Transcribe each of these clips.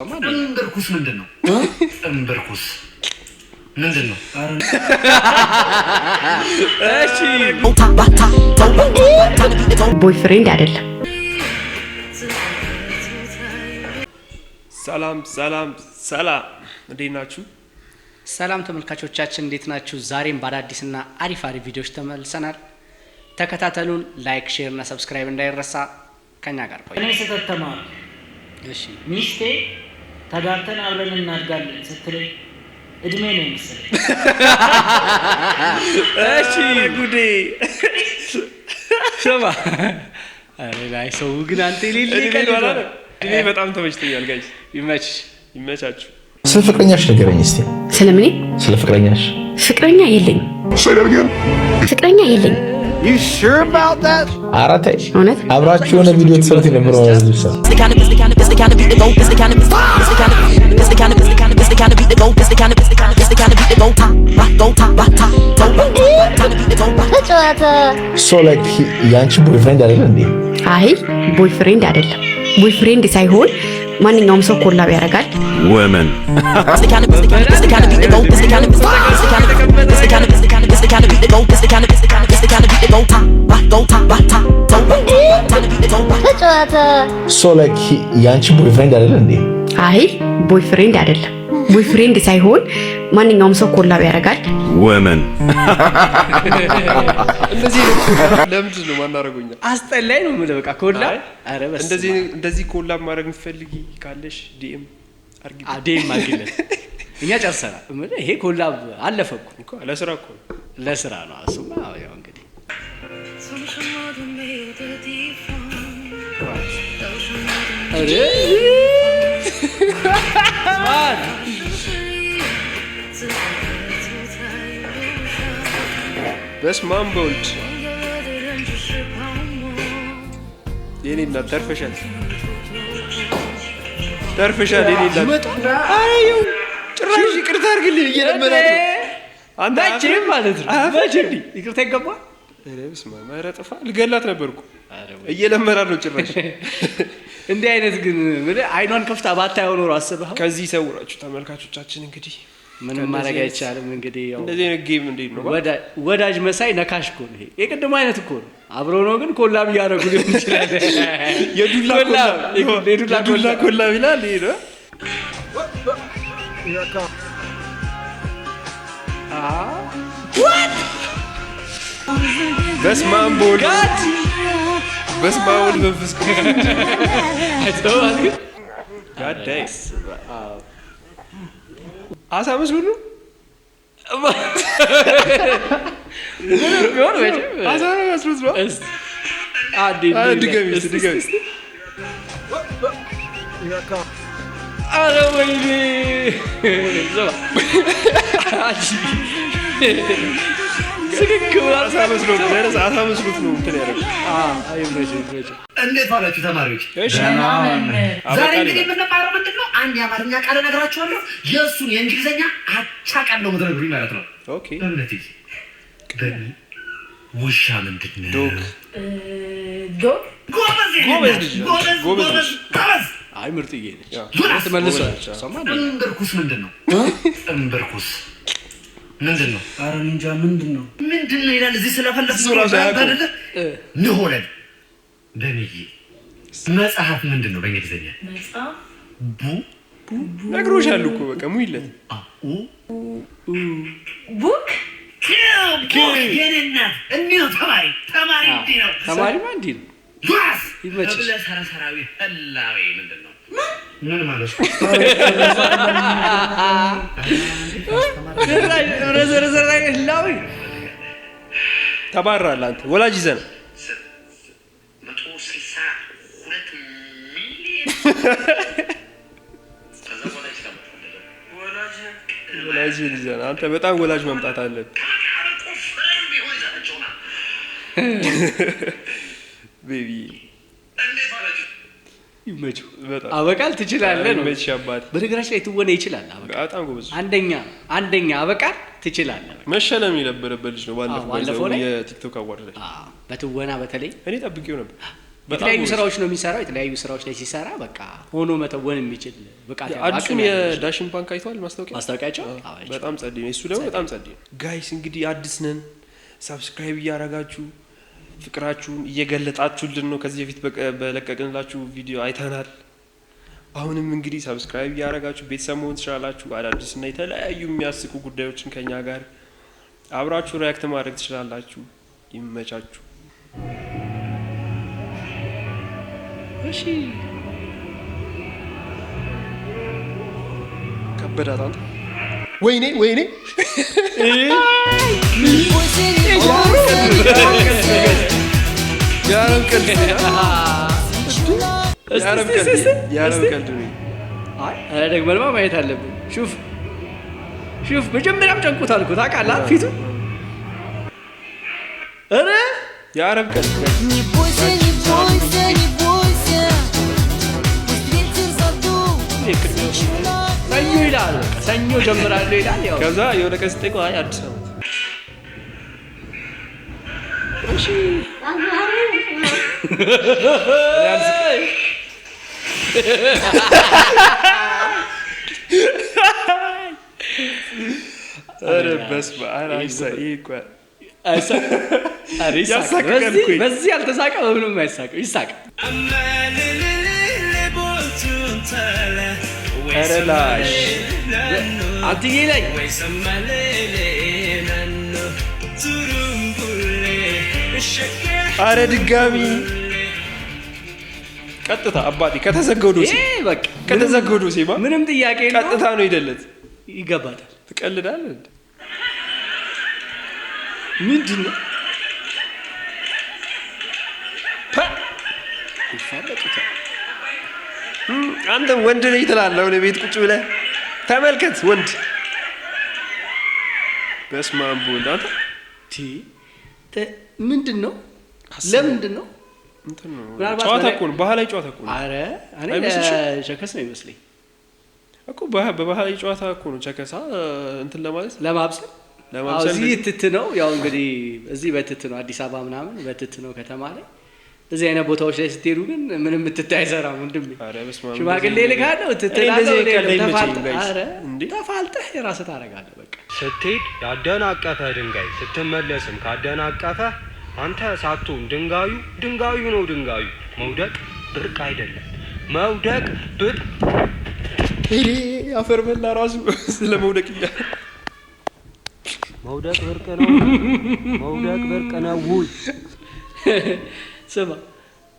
እምብርኩስ ምንድነው? እምብርኩስ ምንድነው? እሺ ቦይፍሬንድ አይደለም። ሰላም ሰላም ሰላም፣ እንዴት ናችሁ? ሰላም ተመልካቾቻችን እንዴት ናችሁ? ዛሬም በአዳዲስና አሪፍ ቪዲዮዎች ተመልሰናል። ተከታተሉን። ላይክ፣ ሼር እና ሰብስክራይብ እንዳይረሳ። ከኛ ጋር ቆዩ። እኔ ተተተማ እሺ ሚስቴ ተጋብተን አብረን እናድጋለን ስትለኝ እድሜ ነው መሰለኝ። እሺ ጉዴ ሰማ አሬ ላይ ሰው ግን አንተ ሊል ይቀርባል። እኔ በጣም ተመችቶኛል ጋይስ። ይመቻችሁ። ስለ ፍቅረኛሽ ንገረኝ እስቲ። ስለምን? ስለ ፍቅረኛሽ። ፍቅረኛ የለኝም። ፍቅረኛ የለኝም። You sure about that? አራተ እውነት አብራችሁ የሆነ ቪዲዮ ተሰርቶ ነበር ማለት ነው። ሶ ላይክ ያንቺ ቦይፍሬንድ አይደል እንዴ? አይ ቦይፍሬንድ አይደለም። ቦይፍሬንድ ሳይሆን ማንኛውም ሰው ኮላብ ያደርጋል። women ሶ ላይክ ያንቺ ቦይፍሬንድ አይደል እንዴ? አይ ቦይፍሬንድ አይደለም። ቦይፍሬንድ ሳይሆን ማንኛውም ሰው ኮላብ ያደርጋል። women እንደዚህ ለምንድን ነው ማናረጉኛ? አስጠላይ ነው ማለት በቃ ኮላብ። አረ በስ እንደዚህ ኮላብ ማድረግ የምትፈልጊ ካለሽ ዲኤም አርጊ። ዲኤም አርጊለት። እኛ ጨርሰናል። ይሄ ኮላብ አለፈኩ እኮ ለስራ እኮ ለስራ ነው። እሱማ ያው እንግዲህ አረ ማን በስማም በውልድ የኔና ተርፈሻል የኔና አዩ ጭራሽ ይቅርታ አድርግልኝ እየለመናት ነው። አንተ መቼም ማለት ነው መቼም ይቅርታ ይገባ። አረ በስማም ኧረ ጥፋ ልገላት ነበርኩ። እየለመናት ነው ጭራሽ። እንዲህ አይነት ግን አይኗን ከፍታ ባታየው ኖሮ አስበህ ከዚህ ሰውራችሁ ተመልካቾቻችን እንግዲህ ምንም ማድረግ አይቻልም። እንግዲህ ያው እንደዚህ አይነት ጌም እንዴት ነው ወዳጅ መሳይ ነካሽ እኮ ነው። ይሄ የቅድም አይነት እኮ ነው። አብሮ ነው ግን ኮላብ እያደረጉ ሊሆን ይችላል። የዱላ ኮላብ ይላል። ይሄ ነው በስማም ቦል በስማም ቦል መንፈስ ጋዳይስ አሳ መስሉ ነው ቢሆን ወይ አሳ ነው መስሉት ነው። ድገሚ አረ ወይኔ ዘባ አሳ መስሉት ነው እንትን ያደረገው። እንዴት ዋላችሁ ተማሪዎች? ዛሬ እንግዲህ የምንማረው ምንድነው? አንድ የአማርኛ ቃል እነግራችኋለሁ። የእሱን የእንግሊዝኛ አቻ ቃል ነው የምትነግሩኝ ማለት ነው። ኦኬ እምነቴ ውሻ ምንድነው? ዶግ ጎበዝ። አይ ምርጥዬ ነች። ተመልሰዋል። እምብርኩስ ምንድነው? እምብርኩስ ምንድነው? ኧረ እንጃ ምንድነው ይላል እዚህ ስለፈለኩ አይደለ ንሆነን በሚይ መጽሐፍ ምንድነው በእንግሊዝኛ? መጽሐፍ ነግሮሻል እኮ በቃ ሙይለት ቡክ የኔና እንዲሁ ተማሪ እንዲህ ነው። ተማሪማ እንዲህ ነው። ዋስ ይመችሽ። ሰራሰራዊ ህላዌ ምንድነው? ምን ማለት ነው? ረዘረዘራይ ህላዌ ተባራል። አንተ ወላጅ ይዘህ 162 ሚሊዮን ወላጅ ይዘህ አንተ በጣም ወላጅ መምጣት አለብህ። ቤቢ ይመችው። በጣም አበቃል ትችላለህ ነው። መቼ አባት በነገራችን ላይ ትወና ይችላል። አበቃል በጣም ጎበዝ አንደኛ አበቃል ትችላለህ። መሸለም የነበረበት ልጅ ነው። ባለፈው ላይ የቲክቶክ አዋርድ ላይ በትወና በተለይ እኔ ጠብቄው ነበር። የተለያዩ ስራዎች ነው የሚሰራው። የተለያዩ ስራዎች ላይ ሲሰራ በቃ ሆኖ መተወን የሚችል ብቃት ያለው አዲሱን የዳሽን ባንክ አይቷል ማስታወቂያቸው በጣም ጸዴ ነው። እሱ ደግሞ በጣም ጸዴ ነው። ጋይስ እንግዲህ አዲስ ነን። ሰብስክራይብ እያደረጋችሁ ፍቅራችሁን እየገለጣችሁልን ነው። ከዚህ በፊት በለቀቅንላችሁ ቪዲዮ አይተናል። አሁንም እንግዲህ ሰብስክራይብ እያደረጋችሁ ቤተሰብ መሆን ትችላላችሁ። አዳዲስና የተለያዩ የሚያስቁ ጉዳዮችን ከኛ ጋር አብራችሁ ሪያክት ማድረግ ትችላላችሁ። ይመቻችሁ። እሺ ከበዳታ ወይኔ ያረም ቀልድ አረ ደግመልማ ማየት አለብን። ሹፍ መጀመሪያም ጨንቁታል እኮ ታውቃለህ ፊቱ። አረ ያረም ቀልድ ሰኞ ይላል። ሰኞ ጀምራለሁ ይላል። ያው ከዛ የሆነ ቀን ስጠይቀው አይ አዲስ ዓመት እሺ አረ በስመ አብ በዚህ ያልተሳቀ በምንም አይሳቀው ይሳቅ። አረ ላሽ አትዬ ላይ አረ ድጋሚ ቀጥታ አባቴ ከተዘገው ዶሴ በቃ ከተዘገው ዶሴ ምንም ጥያቄ ነው። ቀጥታ ነው ይደለት ይገባታል። ትቀልዳለህ እንዴ? ምንድነው ይፋለጡታል። አንተ ወንድ ነኝ ትላለህ። ወደ ቤት ቁጭ ብለህ ተመልከት። ወንድ በስመ አብ ወልድ አንተ ምንድነው? ለምንድን ነው እንትን ነው ጨዋታ እኮ ነው። ባህላዊ ጨዋታ እኮ ነው። አረ እኔ ቸከስ ነው ይመስለኝ እኮ በባህላዊ ጨዋታ እኮ ነው። ቸከሳ እንትን ለማለት ለማብሰል እዚህ ትት ነው። ያው እንግዲህ እዚህ በትት ነው። አዲስ አበባ ምናምን በትት ነው ከተማ ላይ። እዚህ አይነት ቦታዎች ላይ ስትሄዱ ግን ምንም ትት አይሰራም ወንድሜ። ሽማግሌ ልካለው ትትላለህ። ተፋልጠህ የራስህ ታደርጋለህ። በቃ ስትሄድ ያደናቀፈ ድንጋይ ስትመለስም ካደናቀፈ አንተ ሳትሆን ድንጋዩ ነው። ድንጋዩ መውደቅ ብርቅ አይደለም። መውደቅ አፈር በላ ራሱ ስለ መውደቅ እያለ መውደቅ ብርቅ ነው። መውደቅ ብርቅ ነው። ስማ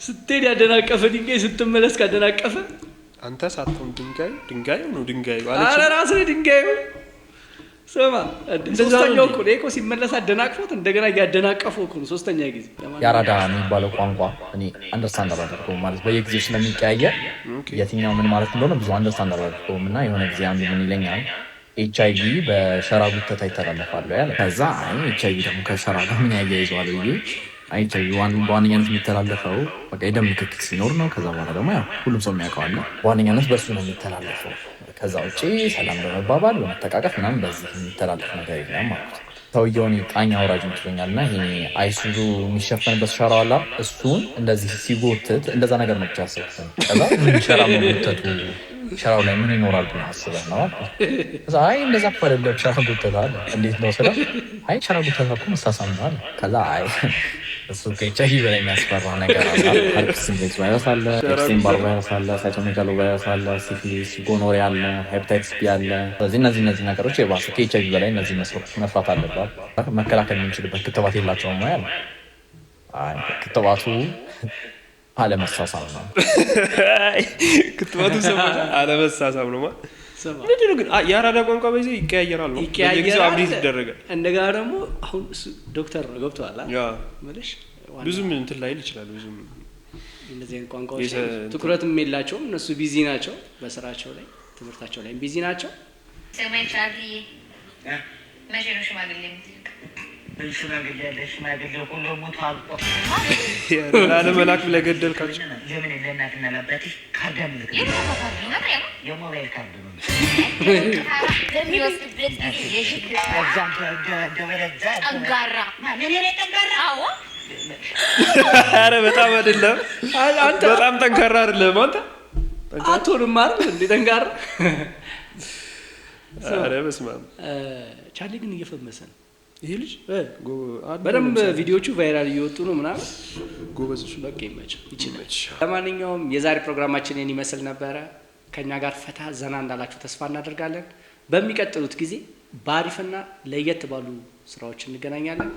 ስትሄድ ያደናቀፈ ድንጋይ ስትመለስ ካደናቀፈ አንተ ሳትሆን ድንጋዩ ነው። ድንጋዩ አረ ራስህ ድንጋዩ። ስማ ሶስተኛው እኮ ነው እኮ ሲመለስ አደናቅፎት እንደገና ያደናቀፈው እኮ ነው ሶስተኛ ጊዜ። ያራዳ የሚባለው ቋንቋ እኔ አንደርስታንድ አላደርገውም ማለት በየጊዜው ስለሚቀያየር የትኛው ምን ማለት እንደሆነ ብዙ አንደርስታንድ አላደርገውም። እና የሆነ ጊዜ አንዱ ምን ይለኛል ኤችአይቪ በሸራ ጉተታ ይተላለፋሉ ያለ። ከዛ ኤችአይቪ ደግሞ ከሸራ ጋር ምን ያያይዘዋል ብዬ ኤችአይቪ በዋነኛነት የሚተላለፈው በቃ የደም ንክኪ ሲኖር ነው። ከዛ በኋላ ደግሞ ያው ሁሉም ሰው የሚያውቀዋል በዋነኛነት በእሱ ነው የሚተላለፈው። ከዛ ውጭ ሰላም በመባባል በመተቃቀፍ ምናምን በዚህ የሚተላለፍ ነገር የለም ማለት ነው። ሰውየውን ቃኝ አውራጅ ይመስለኛል እና ይሄ አይሱዙ የሚሸፈንበት ሸራው አላ እሱን እንደዚህ ሲጎትት እንደዛ ነገር ነው ብቻ ያሰብኩት። ከዛ ሸራ መጎተቱ ሸራው ላይ ምን ይኖራል ብሎ አስበህ ነው። ከዛ አይ እንደዛ እኮ አይደለም ሸራ ጎተታ አለ። እንዴት ነው ስለ አይ ሸራ ጎተታ እኮ መሳሳም ነው አለ። ከዛ አይ እሱ ከኤችአይቪ በላይ የሚያስፈራ ነገር አለ። ሄርፔስ ቫይረስ አለ፣ ኤፕስቴን ባር ቫይረስ አለ፣ ሳይቶሜጋሎ ቫይረስ አለ፣ ሲፊሊስ፣ ጎኖሪያ አለ፣ ሄፓታይተስ ቢ አለ። ስለዚህ እነዚህ ነገሮች የባሰ ከኤችአይቪ በላይ እነዚህ መስራት አለባት። መከላከል የምንችልበት ክትባት የላቸውም ነው ያለ። አይ ክትባቱ አለመሳሳም ነው። ክትባቱ ሰማህ? አለመሳሳም ነው ማለት ምንድነው? ግን የአራዳ ቋንቋ በዚህ ይቀያየራል ነው በየጊዜው አብዴት ይደረጋል። እንደገና ደግሞ አሁን እሱ ዶክተር ነው ገብቶሃል ማለት ብዙም እንትን ላይል ይችላል። ብዙም እንደዚህ አይነት ቋንቋዎች ትኩረትም የላቸውም። እነሱ ቢዚ ናቸው በስራቸው ላይ ትምህርታቸው ላይ ቢዚ ናቸው። ሰማይ ቻርሊ መቼ ነው ሽማግሌ የምትልክ? ሽማግሌ ሁሉ ሞቷል እኮ ላለመላክ ብለህ ገደልካቸው። ለምን ለእናትና ለአባቴ ካርድ አምልክ የሞባይል ካርድ ነው ለሚወስድበት ጊዜ የሽግ ጠንጋራ ምን ጠንጋራ? አዎ ኧረ በጣም አይደለም አንተ በጣም ጠንካራ አይደለም አንተ አትሆንም አይደል እንዴ ጠንካራ ኧረ በስመ አብ ቻርሊ ግን እየፈመሰ ነው ይሄ ልጅ በደንብ ቪዲዮቹ ቫይራል እየወጡ ነው ምናምን ጎበዝሽ በቃ ይችላል ለማንኛውም የዛሬ ፕሮግራማችን ይመስል ነበረ ከኛ ጋር ፈታ ዘና እንዳላችሁ ተስፋ እናደርጋለን በሚቀጥሉት ጊዜ ባሪፍና ለየት ባሉ ስራዎች እንገናኛለን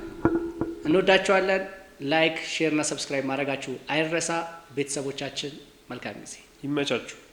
እንወዳችኋለን ላይክ ሼር እና ሰብስክራይብ ማድረጋችሁ አይረሳ ቤተሰቦቻችን መልካም ጊዜ ይመቻችሁ